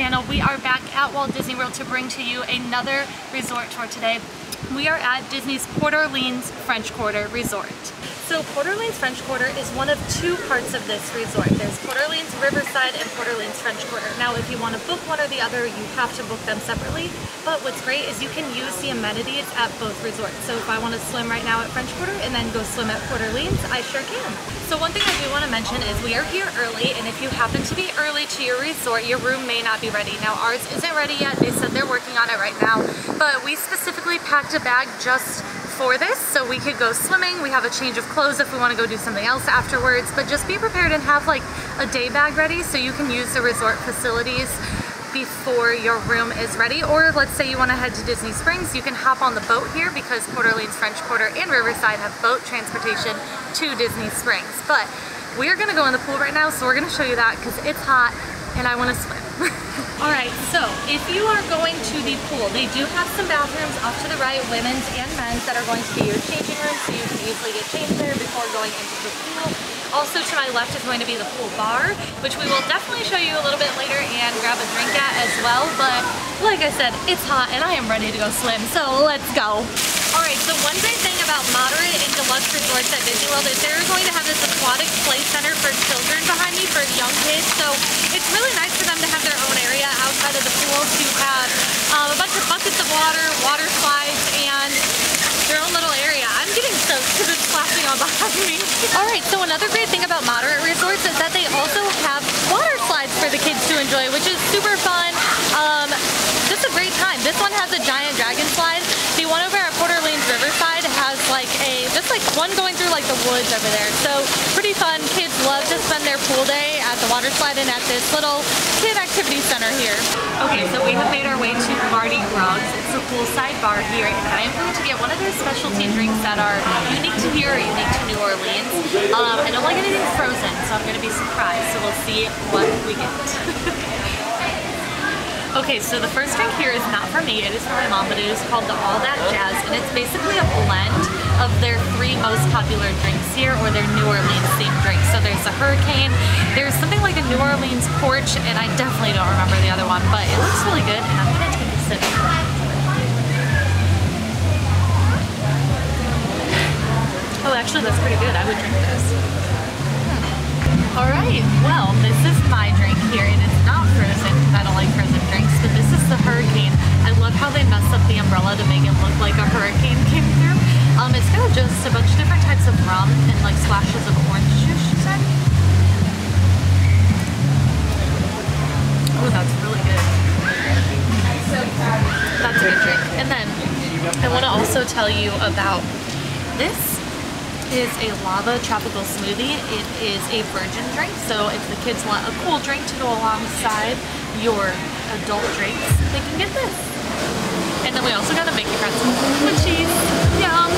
channel. We are back at Walt Disney World to bring to you another resort tour today. We are at Disney's Port Orleans French Quarter Resort. So Port Orleans French Quarter is one of two parts of this resort. There's Port Orleans Riverside and Port Orleans French Quarter. Now if you want to book one or the other, you have to book them separately. But what's great is you can use the amenities at both resorts. So if I want to swim right now at French Quarter and then go swim at Port Orleans, I sure can. So one thing I do want to mention is we are here early, and if you happen to be early to your resort, your room may not be ready. Now ours isn't ready yet. They said they're working on it right now, but we specifically packed a bag just for this so we could go swimming. We have a change of clothes if we want to go do something else afterwards, but just be prepared and have like a day bag ready so you can use the resort facilities before your room is ready. Or let's say you want to head to Disney Springs, you can hop on the boat here because Port Orleans French Quarter and Riverside have boat transportation to Disney Springs. But we are going to go in the pool right now, so we're going to show you that because it's hot and I want to swim. Alright, so if you are going to the pool, they do have some bathrooms off to the right, women's and men's, that are going to be your changing room, so you can easily get changed there before going into the pool. Also to my left is going to be the pool bar, which we will definitely show you a little bit later and grab a drink at as well. But like I said, it's hot and I am ready to go swim, so let's go. Alright, so one great thing about moderate and deluxe resorts at Disney World is they're going to have this aquatic play center for children behind me, for young kids. So it's really nice for them to have their own area outside of the pool to have a bunch of buckets of water, water slides, and their own little area. I'm getting soaked because it's splashing on behind me. Alright, so another great thing about moderate resorts is that they also have water slides for the kids to enjoy, which is super fun. Just a great time. This one has a giant dragon slide. The one over at Port Orleans Riverside has like just like one going through like the woods over there. So pretty fun. Kids love to spend their pool day at the water slide and at this little kid activity center here. Okay, so we have made our way to Mardi Gras. It's a poolside bar here, and I am going to get one of their specialty drinks that are unique to here or unique to New Orleans. I don't like anything frozen, so I'm going to be surprised. So we'll see what we get. Okay, so the first drink here is not for me, it is for my mom, but it is called the All That Jazz, and it's basically a blend of their three most popular drinks here, or their New Orleans themed drinks. So there's the Hurricane, there's something like a New Orleans Porch, and I definitely don't remember the other one, but it looks really good, and I'm gonna take a sip. Oh, actually that's pretty good, I would drink this. Alright, well, this is my drink here. It is not frozen because I don't like frozen drinks, but this is the Hurricane. I love how they messed up the umbrella to make it look like a hurricane came through. It's got just a bunch of different types of rum and like splashes of orange juice, she said. Oh, that's really good. That's a good drink. And then I want to also tell you about this. Is a lava tropical smoothie. It is a virgin drink, so if the kids want a cool drink to go alongside your adult drinks, they can get this. And then we also got a Mickey pretzel with cheese. Yum!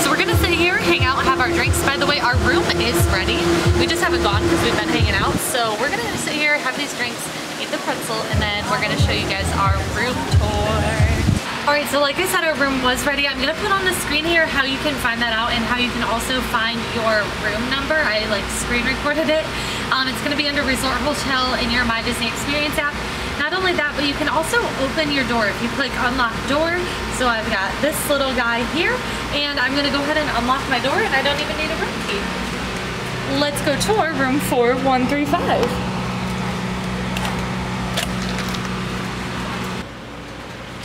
So we're gonna sit here, hang out, have our drinks. By the way, our room is ready. We just haven't gone because we've been hanging out. So we're gonna sit here, have these drinks, eat the pretzel, and then we're gonna show you guys our room tour. Alright, so like I said, our room was ready. I'm going to put on the screen here how you can find that out and how you can also find your room number. I like screen recorded it. It's going to be under Resort Hotel in your My Disney Experience app. Not only that, but you can also open your door if you click unlock door. So I've got this little guy here, and I'm going to go ahead and unlock my door, and I don't even need a room key. Let's go tour room 4135.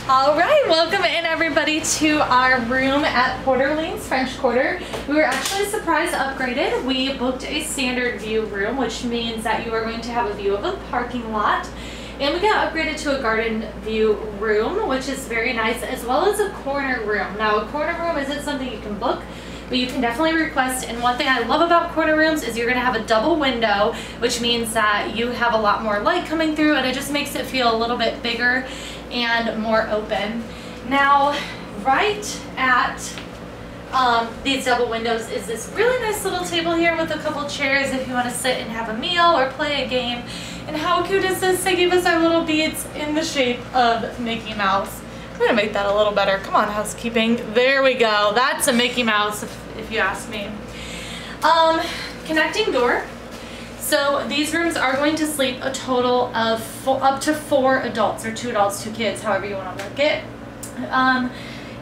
Alright, welcome in everybody to our room at Port Orleans French Quarter. We were actually surprise upgraded. We booked a standard view room, which means that you are going to have a view of a parking lot. And we got upgraded to a garden view room, which is very nice, as well as a corner room. Now, a corner room isn't something you can book, but you can definitely request. And one thing I love about corner rooms is you're going to have a double window, which means that you have a lot more light coming through, and it just makes it feel a little bit bigger and more open. Now, right at these double windows is this really nice little table here with a couple chairs if you want to sit and have a meal or play a game. And how cute is this? They gave us our little beads in the shape of Mickey Mouse. I'm gonna make that a little better. Come on, housekeeping. There we go. That's a Mickey Mouse if you ask me. Connecting door. So these rooms are going to sleep a total of up to 4 adults, or 2 adults, 2 kids, however you want to work it.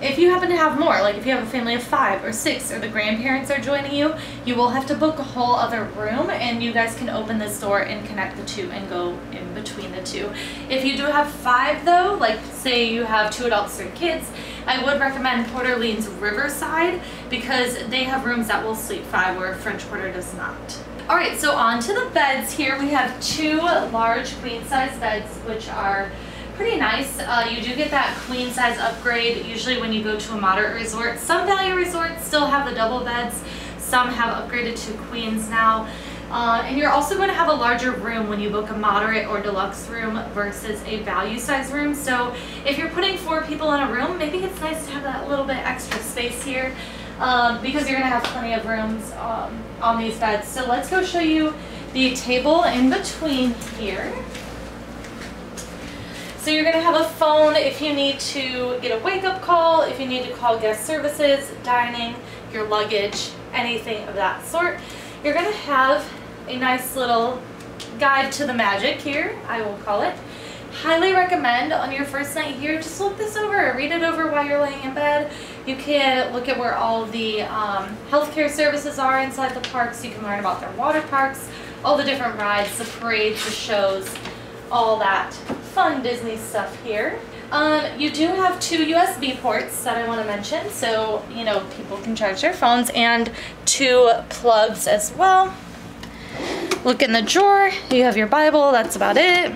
If you happen to have more, like if you have a family of 5 or 6 or the grandparents are joining you, you will have to book a whole other room, and you guys can open this door and connect the 2 and go in between the 2. If you do have 5 though, like say you have 2 adults, 3 kids, I would recommend Port Orleans Riverside because they have rooms that will sleep 5 where French Quarter does not. Alright, so on to the beds here. We have 2 large queen size beds, which are pretty nice. You do get that queen size upgrade usually when you go to a moderate resort. Some value resorts still have the double beds. Some have upgraded to queens now. And you're also going to have a larger room when you book a moderate or deluxe room versus a value size room. So if you're putting 4 people in a room, maybe it's nice to have that little bit extra space here because you're going to have plenty of rooms on these beds. So let's go show you the table in between here. So you're going to have a phone if you need to get a wake-up call, if you need to call guest services, dining, your luggage, anything of that sort. You're going to have a nice little guide to the magic here, I will call it. Highly recommend on your first night here, just look this over, read it over while you're laying in bed. You can look at where all the healthcare services are inside the parks. You can learn about their water parks, all the different rides, the parades, the shows, all that fun Disney stuff here. You do have 2 USB ports that I want to mention, so you know people can charge their phones, and 2 plugs as well. Look in the drawer, you have your Bible, that's about it.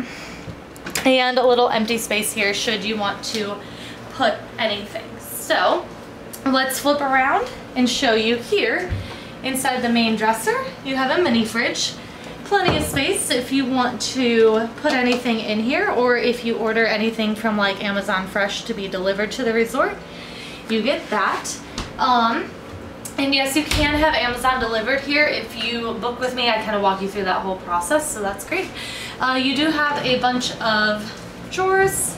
And a little empty space here should you want to put anything. So let's flip around and show you here inside the main dresser. You have a mini fridge. Plenty of space if you want to put anything in here, or if you order anything from like Amazon Fresh to be delivered to the resort, you get that. And yes, you can have Amazon delivered here. If you book with me, I kind of walk you through that whole process, so that's great. You do have a bunch of drawers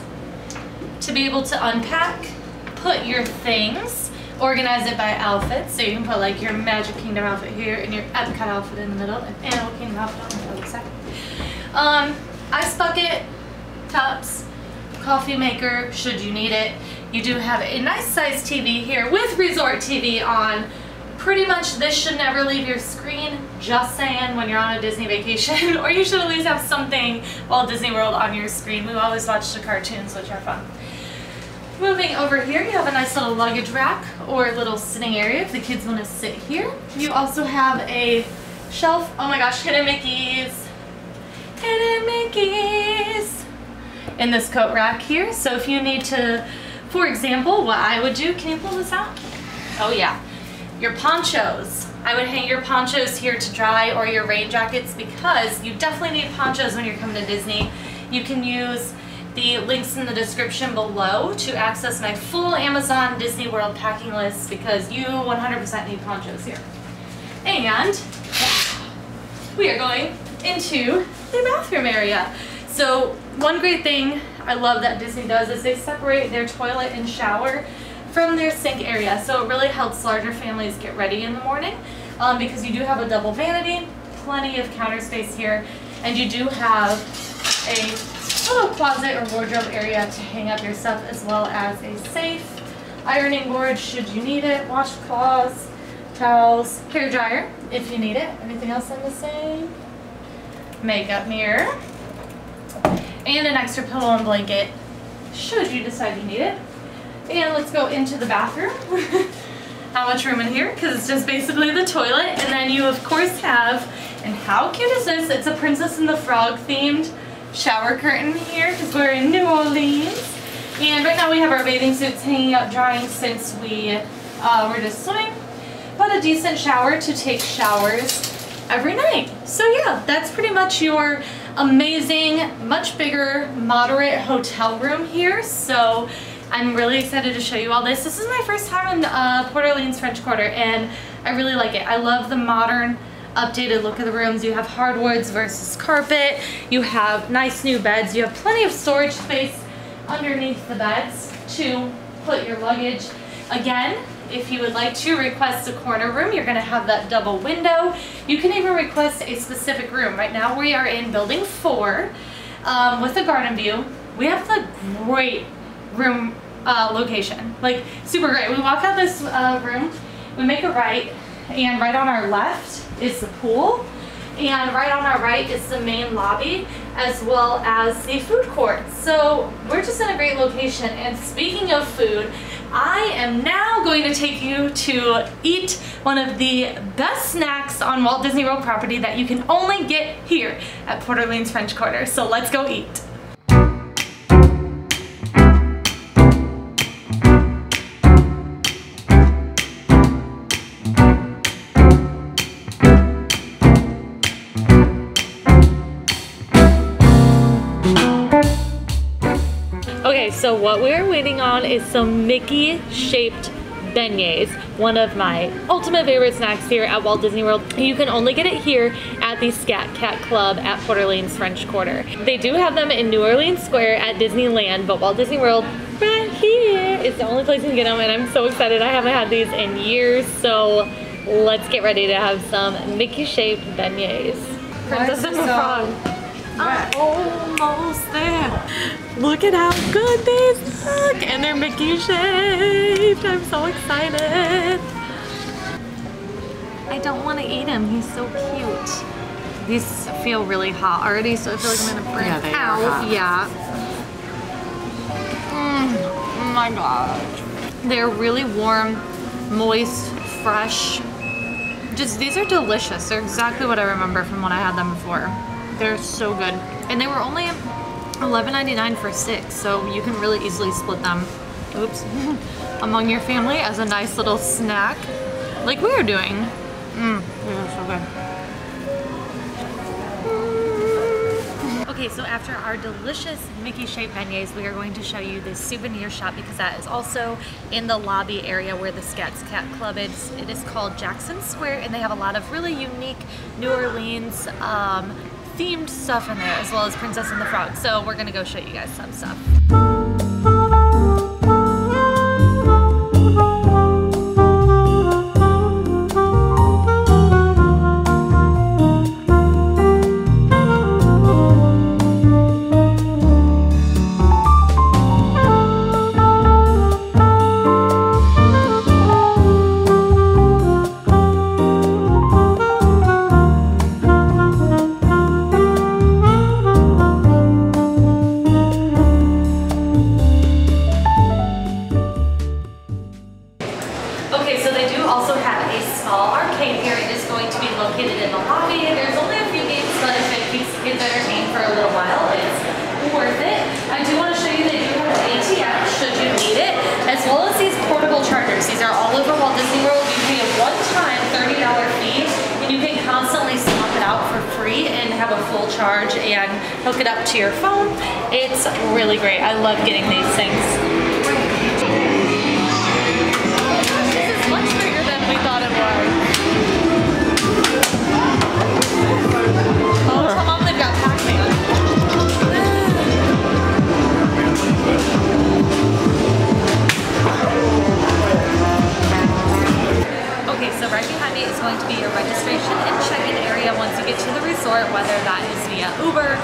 to be able to unpack, put your things, organize it by outfit, so you can put like your Magic Kingdom outfit here and your Epcot outfit in the middle and Animal Kingdom outfit on the other side. Ice bucket, tubs, coffee maker should you need it. You do have a nice size TV here with Resort TV on. Pretty much this should never leave your screen, just saying, when you're on a Disney vacation, or you should at least have something while Disney World on your screen. We always watch the cartoons, which are fun. Moving over here, you have a nice little luggage rack or a little sitting area if the kids want to sit here. You also have a shelf. Oh my gosh, Hidden Mickeys! Hidden Mickeys! In this coat rack here. So if you need to, for example, what I would do, can you pull this out? Oh yeah. Your ponchos. I would hang your ponchos here to dry, or your rain jackets, because you definitely need ponchos when you're coming to Disney. You can use the links in the description below to access my full Amazon Disney World packing list, because you 100% need ponchos here. And we are going into the bathroom area. So one great thing I love that Disney does is they separate their toilet and shower from their sink area, so it really helps larger families get ready in the morning, because you do have a double vanity, plenty of counter space here, and you do have a little closet or wardrobe area to hang up your stuff, as well as a safe, ironing board should you need it, washcloths, towels, hair dryer if you need it. Anything else I'm missing? Makeup mirror, and an extra pillow and blanket should you decide you need it. And let's go into the bathroom. Not much room in here because it's just basically the toilet. And then you of course have, and how cute is this? It's a Princess and the Frog themed shower curtain here because we're in New Orleans. And right now we have our bathing suits hanging out drying since we were just swimming. But a decent shower to take showers every night. So yeah, that's pretty much your amazing, much bigger, moderate hotel room here. So I'm really excited to show you all this. This is my first time in Port Orleans French Quarter, and I really like it. I love the modern, updated look of the rooms. You have hardwoods versus carpet. You have nice new beds. You have plenty of storage space underneath the beds to put your luggage. Again, if you would like to request a corner room, you're gonna have that double window. You can even request a specific room. Right now we are in building 4 with a garden view. We have the great room location, like super great. We walk out this room, we make a right, and right on our left is the pool, and right on our right is the main lobby, as well as the food court. So we're just in a great location. And speaking of food, I am now going to take you to eat one of the best snacks on Walt Disney World property that you can only get here at Port Orleans French Quarter. So let's go eat. Okay, so what we're waiting on is some Mickey-shaped beignets, one of my ultimate favorite snacks here at Walt Disney World. You can only get it here at the Scat Cat Club at Port Orleans French Quarter. They do have them in New Orleans Square at Disneyland, but Walt Disney World right here is the only place you can get them, and I'm so excited. I haven't had these in years, so let's get ready to have some Mickey-shaped beignets. Princess and the Frog. I'm almost there. Look at how good these look, and they're Mickey shaped. I'm so excited. I don't want to eat him. He's so cute. These feel really hot already, so I feel like I'm gonna burn out. Yeah. Oh my gosh. They're really warm, moist, fresh. Just these are delicious. They're exactly what I remember from when I had them before. They're so good. And they were only $11.99 for 6, so you can really easily split them, oops, among your family as a nice little snack, like we are doing. They're so good. Okay, so after our delicious Mickey-shaped beignets, we are going to show you this souvenir shop, because that is also in the lobby area where the Scat Cat Club is. It is called Jackson Square, and they have a lot of really unique New Orleans themed stuff in there, as well as Princess and the Frog. So we're gonna go show you guys some stuff. These are all over Walt Disney World. You pay a one-time $30 fee, and you can constantly swap it out for free and have a full charge and hook it up to your phone. It's really great. I love getting these things. This is much bigger than we thought it was. Oh, tell Mom they've got Pac-Man. Okay, so right behind me is going to be your registration and check-in area once you get to the resort, whether that is via Uber,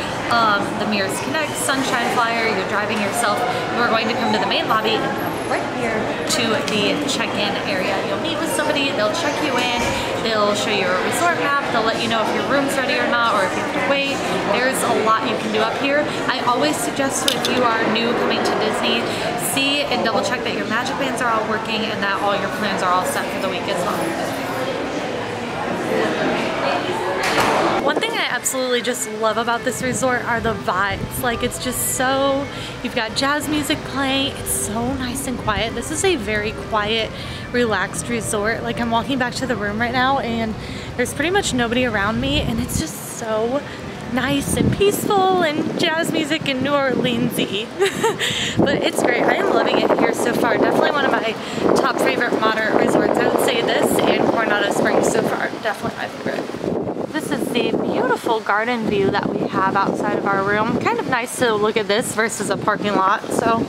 the Mirrors Connect, Sunshine Flyer, you're driving yourself. You're going to come to the main lobby and come right here to the check-in area. You'll meet with somebody, they'll check you in, they'll show you a resort map, they'll let you know if your room's ready or not, or if you have to wait. There's a lot you can do up here. I always suggest, if you are new coming to Disney, see and double check that your magic bands are all working and that all your plans are all set for the week as well. One thing I absolutely just love about this resort are the vibes. Like, it's just so, you've got jazz music playing, it's so nice and quiet. This is a very quiet, relaxed resort. Like, I'm walking back to the room right now and there's pretty much nobody around me, and it's just so nice and peaceful and jazz music and New Orleans-y. But it's great. I am loving it here so far. Definitely one of my top favorite moderate resorts. I would say this and Coronado Springs so far. Definitely my favorite. This is the beautiful garden view that we have outside of our room. Kind of nice to look at this versus a parking lot. So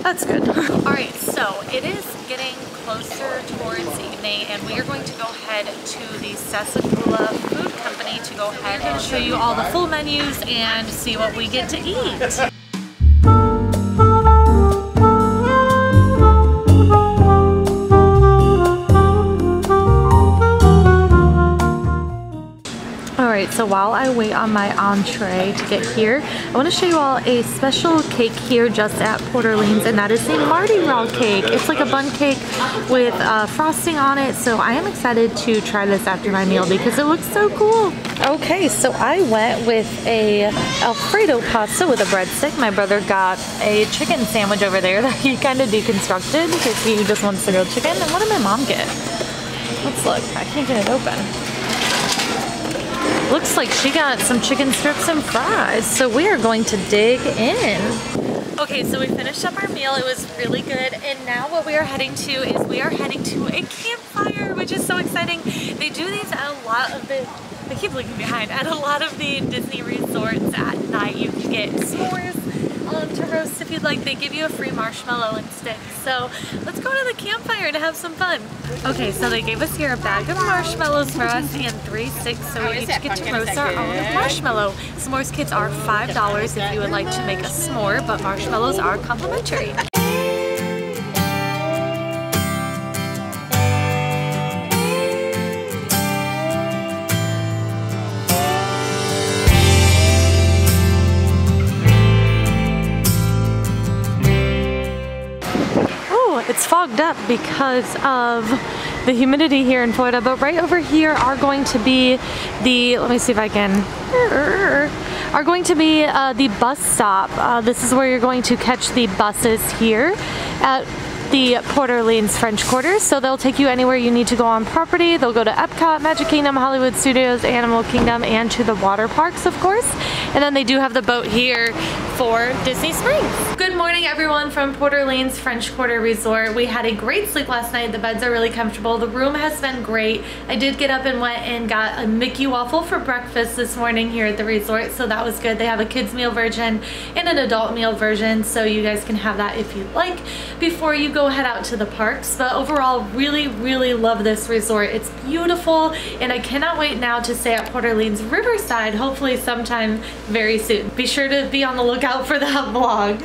That's good. All right, so it is getting closer towards evening and we are going to go ahead to the Sasakula Food Company to go ahead and show you all the full menus and see what we get to eat. So while I wait on my entree to get here, I want to show you all a special cake here just at Port Orleans, and that is the Mardi Gras cake. It's like a bun cake with frosting on it, so I am excited to try this after my meal because it looks so cool. Okay, so I went with a Alfredo pasta with a breadstick. My brother got a chicken sandwich over there that he kind of deconstructed because he just wants the grilled chicken. And what did my mom get? Let's look. I can't get it open. Looks like she got some chicken strips and fries, so we are going to dig in. Okay, so we finished up our meal. It was really good, and now what we are heading to is we are heading to a campfire, which is so exciting. They do these at a lot of the, I keep looking behind, at a lot of the Disney resorts at night. You can get s'mores to roast if you'd like. They give you a free marshmallow and stick. So let's go to the campfire and have some fun. Okay, so they gave us here a bag of marshmallows for us and 3 sticks, so we each get to roast our own marshmallow. S'mores kits are $5 if you would like to make a s'more, but marshmallows are complimentary. It's fogged up because of the humidity here in Florida, but right over here are going to be the, let me see if I can, are going to be the bus stop. This is where you're going to catch the buses here at the Port Orleans French Quarter. So they'll take you anywhere you need to go on property. They'll go to Epcot, Magic Kingdom, Hollywood Studios, Animal Kingdom, and to the water parks, of course. And then they do have the boat here for Disney Springs. Good morning, everyone, from Port Orleans French Quarter Resort. We had a great sleep last night. The beds are really comfortable. The room has been great. I did get up and went and got a Mickey waffle for breakfast this morning here at the resort, so that was good. They have a kids meal version and an adult meal version, so you guys can have that if you'd like before you go head out to the parks. But overall, really love this resort. It's beautiful, and I cannot wait now to stay at Port Orleans Riverside, hopefully sometime very soon. Be sure to be on the lookout for that vlog.